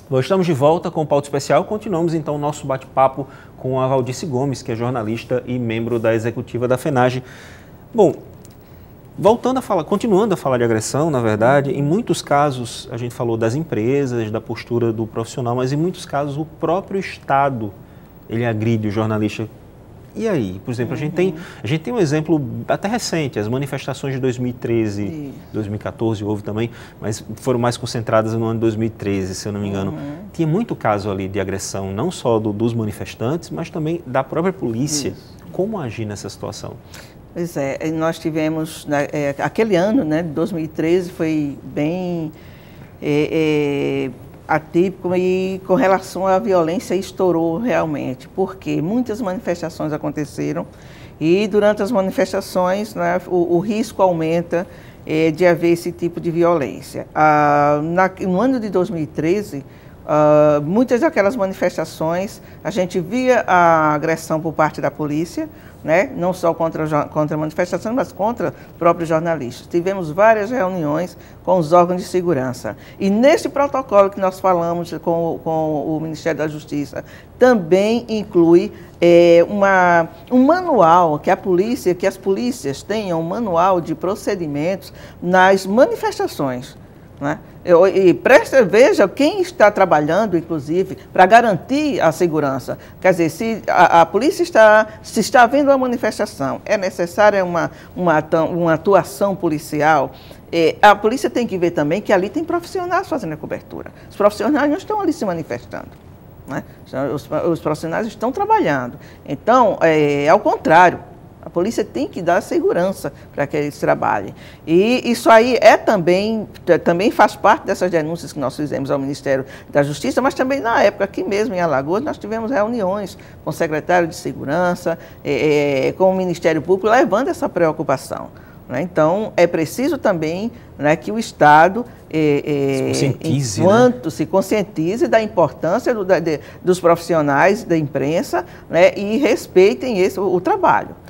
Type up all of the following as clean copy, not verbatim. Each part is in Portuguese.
Bom, estamos de volta com o Pauta Especial. Continuamos então o nosso bate-papo com a Valdice Gomes, que é jornalista e membro da executiva da FENAGE. Bom, continuando a falar de agressão, na verdade, em muitos casos a gente falou das empresas, da postura do profissional, mas em muitos casos o próprio Estado ele agride o jornalista. E aí, por exemplo, a gente tem um exemplo até recente, as manifestações de 2013, 2014 houve também, mas foram mais concentradas no ano de 2013, se eu não me engano. Tinha muito caso ali de agressão, não só dos manifestantes, mas também da própria polícia. Como agir nessa situação? Pois é, nós tivemos, aquele ano, né, de 2013, foi bem atípico e com relação à violência estourou realmente, porque muitas manifestações aconteceram e durante as manifestações, né, o risco aumenta de haver esse tipo de violência. No ano de 2013, muitas daquelas manifestações, a gente via a agressão por parte da polícia, né? Não só contra a manifestação, mas contra próprios jornalistas. Tivemos várias reuniões com os órgãos de segurança. E nesse protocolo que nós falamos com o Ministério da Justiça, também inclui um manual, que as polícias tenham um manual de procedimentos nas manifestações, né? Veja quem está trabalhando, inclusive, para garantir a segurança. Quer dizer, se a polícia está havendo uma manifestação, é necessária uma atuação policial, a polícia tem que ver também que ali tem profissionais fazendo a cobertura. Os profissionais não estão ali se manifestando, né? Os profissionais estão trabalhando. Então, ao contrário, a polícia tem que dar segurança para que eles trabalhem. E isso aí também faz parte dessas denúncias que nós fizemos ao Ministério da Justiça, mas também na época, aqui mesmo em Alagoas, nós tivemos reuniões com o secretário de Segurança, com o Ministério Público, levando essa preocupação, né? Então, é preciso também, né, que o Estado se conscientize da importância dos profissionais da imprensa, né, e respeitem o trabalho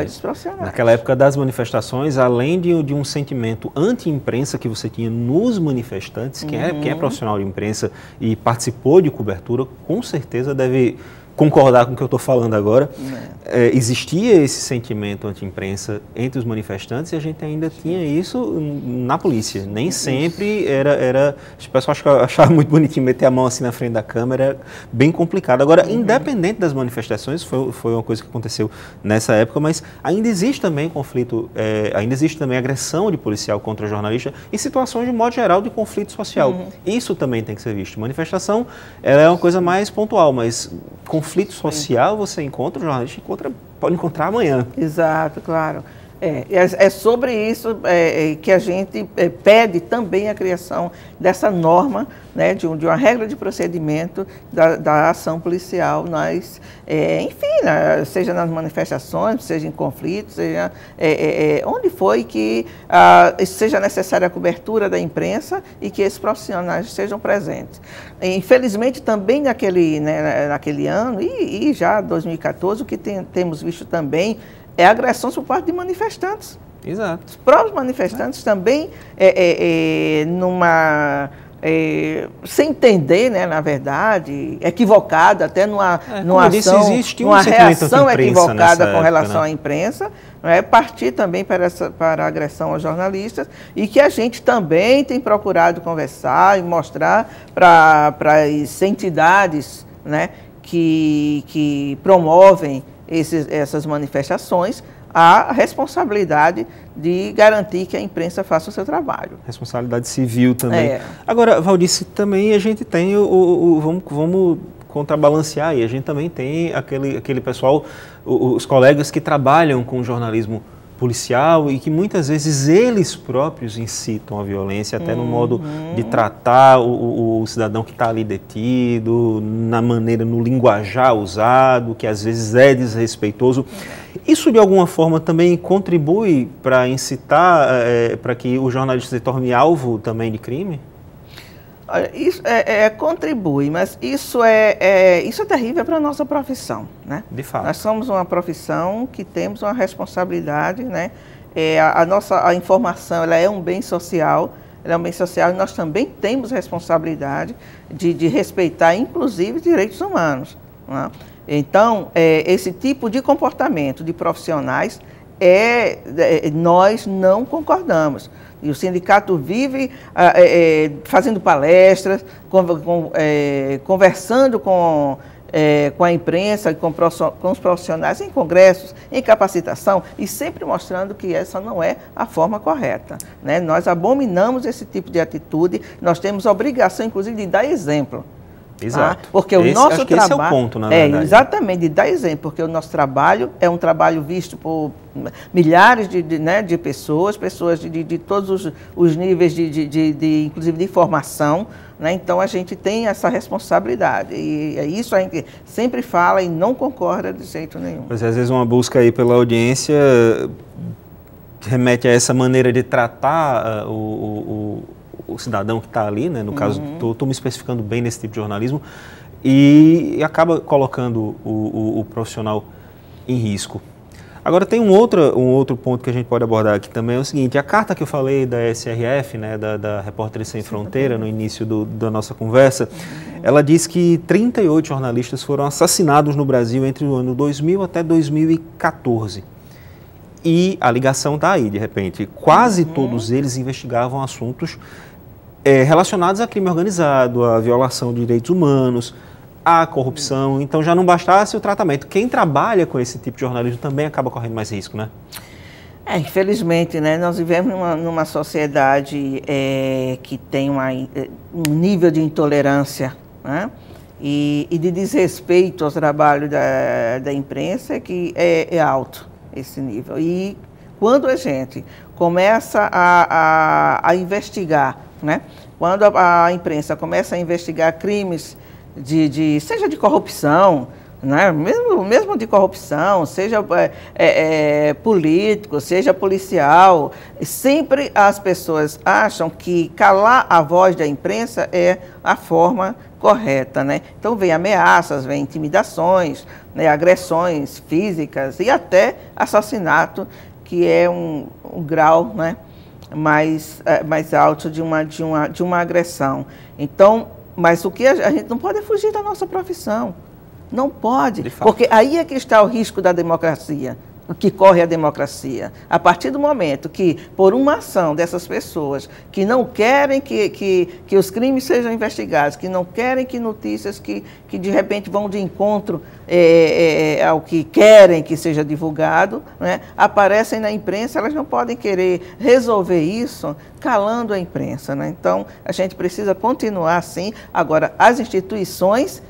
dos profissionais. Naquela época das manifestações, além de um sentimento anti-imprensa que você tinha nos manifestantes, quem é profissional de imprensa e participou de cobertura, com certeza deve concordar com o que eu estou falando agora. Existia esse sentimento anti-imprensa entre os manifestantes e a gente ainda tinha isso na polícia. Nem sempre era... O pessoal achava muito bonitinho meter a mão assim na frente da câmera, bem complicado. Agora, independente das manifestações, foi uma coisa que aconteceu nessa época, mas ainda existe também conflito, ainda existe também agressão de policial contra jornalista em situações, de modo geral, de conflito social. Isso também tem que ser visto. Manifestação ela é uma coisa mais pontual, mas conflito social você encontra, o jornalista pode encontrar amanhã. Exato, claro. É sobre isso que a gente pede também a criação dessa norma, né, de uma regra de procedimento da ação policial, enfim, né, seja nas manifestações, seja em conflitos, seja onde foi que seja necessária a cobertura da imprensa e que esses profissionais sejam presentes. Infelizmente, também naquele ano, e já 2014, o que temos visto também é agressão por parte de manifestantes. Exato. Os próprios manifestantes também, sem entender, né, na verdade, equivocada, até numa reação equivocada com relação à imprensa, né, partir também para a agressão aos jornalistas, e que a gente também tem procurado conversar e mostrar para as entidades, né, que promovem essas manifestações, a responsabilidade de garantir que a imprensa faça o seu trabalho. Responsabilidade civil também. Agora, Valdice, também a gente tem vamos contrabalancear, e a gente também tem aquele pessoal, os colegas que trabalham com jornalismo policial e que muitas vezes eles próprios incitam a violência, até no modo de tratar o cidadão que está ali detido, no linguajar usado, que às vezes é desrespeitoso. Isso de alguma forma também contribui para incitar, para que o jornalista se torne alvo também de crime? Olha, isso contribui, mas isso é terrível para a nossa profissão, né? De fato. Nós somos uma profissão que temos uma responsabilidade, né? A informação ela é um bem social, ele é um bem social e nós também temos responsabilidade de respeitar, inclusive, direitos humanos, né? Então, esse tipo de comportamento de profissionais, nós não concordamos. E o sindicato vive fazendo palestras, conversando com a imprensa, com os profissionais, em congressos, em capacitação, e sempre mostrando que essa não é a forma correta, né? Nós abominamos esse tipo de atitude, nós temos a obrigação, inclusive, de dar exemplo. Exato. Porque o nosso trabalho, esse é o ponto, na verdade. Exatamente, de dar exemplo, porque o nosso trabalho é um trabalho visto por milhares de pessoas de todos os níveis, inclusive de formação, né? Então a gente tem essa responsabilidade, e é isso a gente sempre fala e não concorda de jeito nenhum. Mas às vezes uma busca aí pela audiência remete a essa maneira de tratar o cidadão que está ali, né? No caso, estou me especificando bem nesse tipo de jornalismo, e acaba colocando o profissional em risco. Agora, tem um outro ponto que a gente pode abordar aqui também, é o seguinte: a carta que eu falei da SRF, né, da Repórteres Sem Fronteira, no início da nossa conversa, ela diz que 38 jornalistas foram assassinados no Brasil entre o ano 2000 até 2014. E a ligação está aí, de repente. Quase todos eles investigavam assuntos relacionados a crime organizado, a violação de direitos humanos, a corrupção. Então já não bastasse o tratamento. Quem trabalha com esse tipo de jornalismo também acaba correndo mais risco, né? Infelizmente, né, nós vivemos numa sociedade que tem um nível de intolerância, né, e de desrespeito ao trabalho da imprensa que é alto esse nível. E quando a gente começa a investigar, né, quando a imprensa começa a investigar crimes seja de corrupção, né, mesmo de corrupção, seja político, seja policial, sempre as pessoas acham que calar a voz da imprensa é a forma correta, né? Então vem ameaças, vem intimidações, né, agressões físicas e até assassinato, que é um grau, né, mais alto de uma agressão. Então, mas o que a gente não pode fugir da nossa profissão. Não pode, porque aí é que está o risco da democracia, o que corre a democracia. A partir do momento que, por uma ação dessas pessoas que não querem que os crimes sejam investigados, que não querem que notícias que de repente vão de encontro ao que querem que seja divulgado, né, aparecem na imprensa, elas não podem querer resolver isso calando a imprensa, né? Então, a gente precisa continuar assim. Agora, as instituições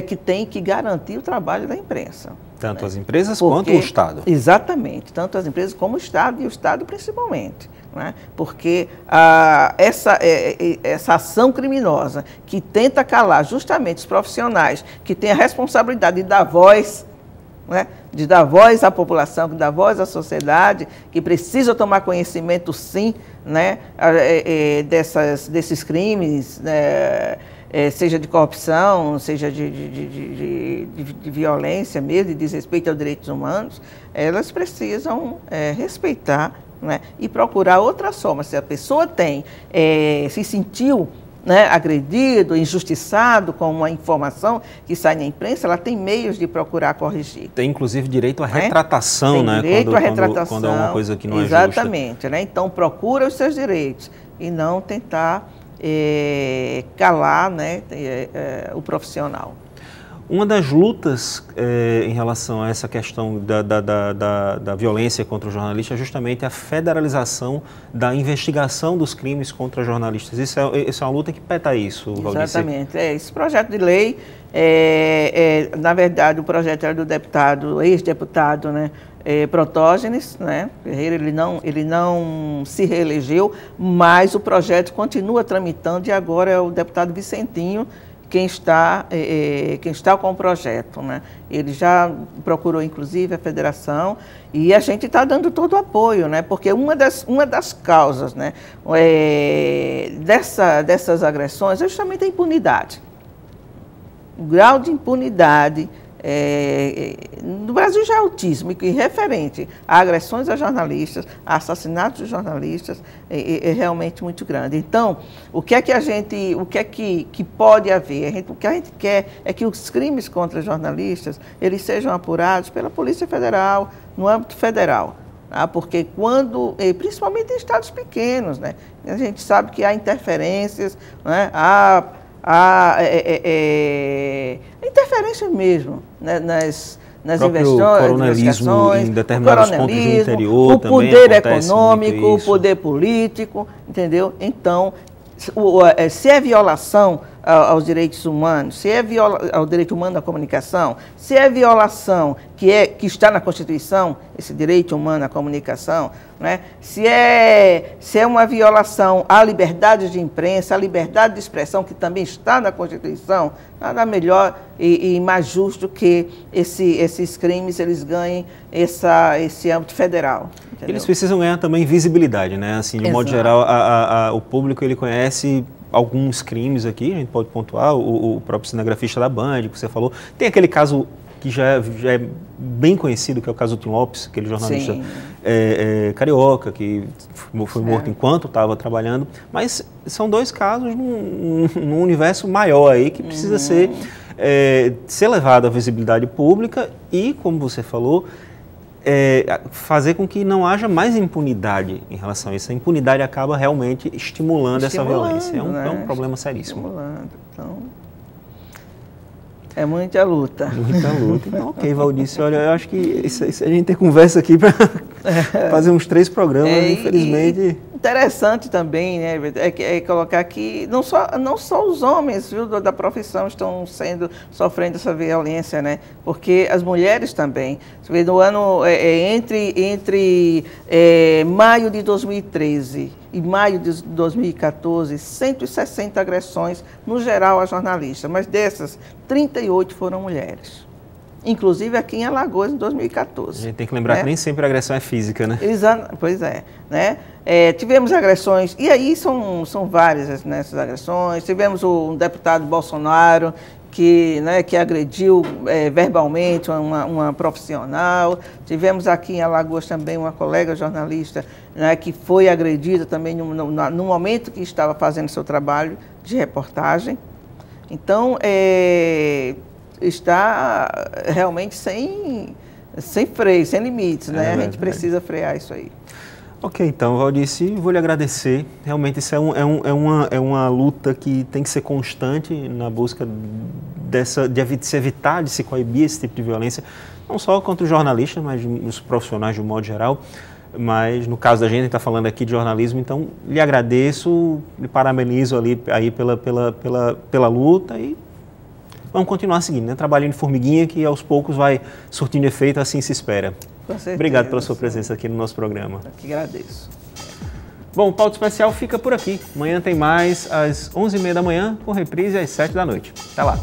que têm que garantir o trabalho da imprensa. Tanto as empresas quanto o Estado. Exatamente, tanto as empresas como o Estado, e o Estado principalmente, né? Porque essa ação criminosa que tenta calar justamente os profissionais que têm a responsabilidade de dar voz, né? De dar voz à população, de dar voz à sociedade, que precisa tomar conhecimento, sim, né? Desses crimes, né? Seja de corrupção, seja de violência mesmo, de desrespeito aos direitos humanos, elas precisam respeitar, né, e procurar outras formas. Se a pessoa se sentiu, né, agredido, injustiçado com uma informação que sai na imprensa, ela tem meios de procurar corrigir. Tem, inclusive, direito à retratação, tem né? Direito à retratação, quando é uma coisa que não exatamente, é justa. Né? Então, procura os seus direitos e não tentar calar, né, o profissional. Uma das lutas em relação a essa questão da violência contra o jornalista é justamente a federalização da investigação dos crimes contra jornalistas. Isso é uma luta que peta isso, Valdeci. Exatamente. Esse projeto de lei, na verdade, o projeto era do ex-deputado, né, Protógenes, né? Ele não se reelegeu, mas o projeto continua tramitando e agora é o deputado Vicentinho quem está com o projeto, né? Ele já procurou, inclusive, a federação e a gente está dando todo o apoio, né? Porque uma das causas, né, dessas agressões é justamente a impunidade. O grau de impunidade no Brasil já é altíssimo, e referente a agressões a jornalistas, a assassinatos de jornalistas, é realmente muito grande. Então, o que pode haver? O que a gente quer é que os crimes contra jornalistas, eles sejam apurados pela Polícia Federal, no âmbito federal. Porque quando, principalmente em estados pequenos, né, a gente sabe que há interferências, né, há interferência mesmo, né, nas investigações, em determinados pontos do interior, o poder econômico, o poder político, entendeu? Então, se é violação aos direitos humanos, se é ao direito humano à comunicação, se é violação que está na Constituição, esse direito humano à comunicação, né? Se é uma violação à liberdade de imprensa, à liberdade de expressão, que também está na Constituição, nada melhor e mais justo que esses crimes eles ganhem esse âmbito federal. Entendeu? Eles precisam ganhar também visibilidade, né? Assim, de modo geral, o público ele conhece alguns crimes aqui, a gente pode pontuar, o próprio cinegrafista da Band, que você falou. Tem aquele caso que já é bem conhecido, que é o caso do Tim Lopes, aquele jornalista carioca, que foi morto enquanto estava trabalhando. Mas são dois casos num universo maior aí, que precisa ser levado à visibilidade pública e, como você falou, fazer com que não haja mais impunidade em relação a isso. A impunidade acaba realmente estimulando essa violência. É um problema seríssimo. Estimulando. Então, é muita luta. Muita luta. Então, ok, Valdice, olha, eu acho que a gente tem conversa aqui para fazer uns 3 programas, infelizmente. Interessante também, né, é colocar que não só os homens, viu, da profissão estão sofrendo essa violência, né, porque as mulheres também. Você vê, no ano, entre maio de 2013 e maio de 2014, 160 agressões, no geral, a jornalistas, mas dessas, 38 foram mulheres. Inclusive aqui em Alagoas, em 2014. A gente tem que lembrar que nem sempre a agressão é física, né? Pois é, né? Tivemos agressões, e aí são várias essas agressões. Tivemos um deputado Bolsonaro que agrediu verbalmente uma profissional. Tivemos aqui em Alagoas também uma colega jornalista, né, que foi agredida também no momento que estava fazendo seu trabalho de reportagem. Então, está realmente sem freio, sem limites, né? A gente precisa frear isso aí. Ok, então, Valdice, vou lhe agradecer. Realmente isso é uma luta que tem que ser constante na busca de se evitar, de se coibir esse tipo de violência, não só contra os jornalistas, mas os profissionais de um modo geral. Mas no caso da gente está falando aqui de jornalismo, então lhe agradeço, lhe parabenizo aí pela luta e vamos continuar seguindo, né? Trabalhando de formiguinha que aos poucos vai surtindo efeito, assim se espera. Com certeza. Obrigado pela sua presença aqui no nosso programa. Eu que agradeço. Bom, o Pauta Especial fica por aqui. Amanhã tem mais às 11h30 da manhã, com reprise às 7 da noite. Até lá.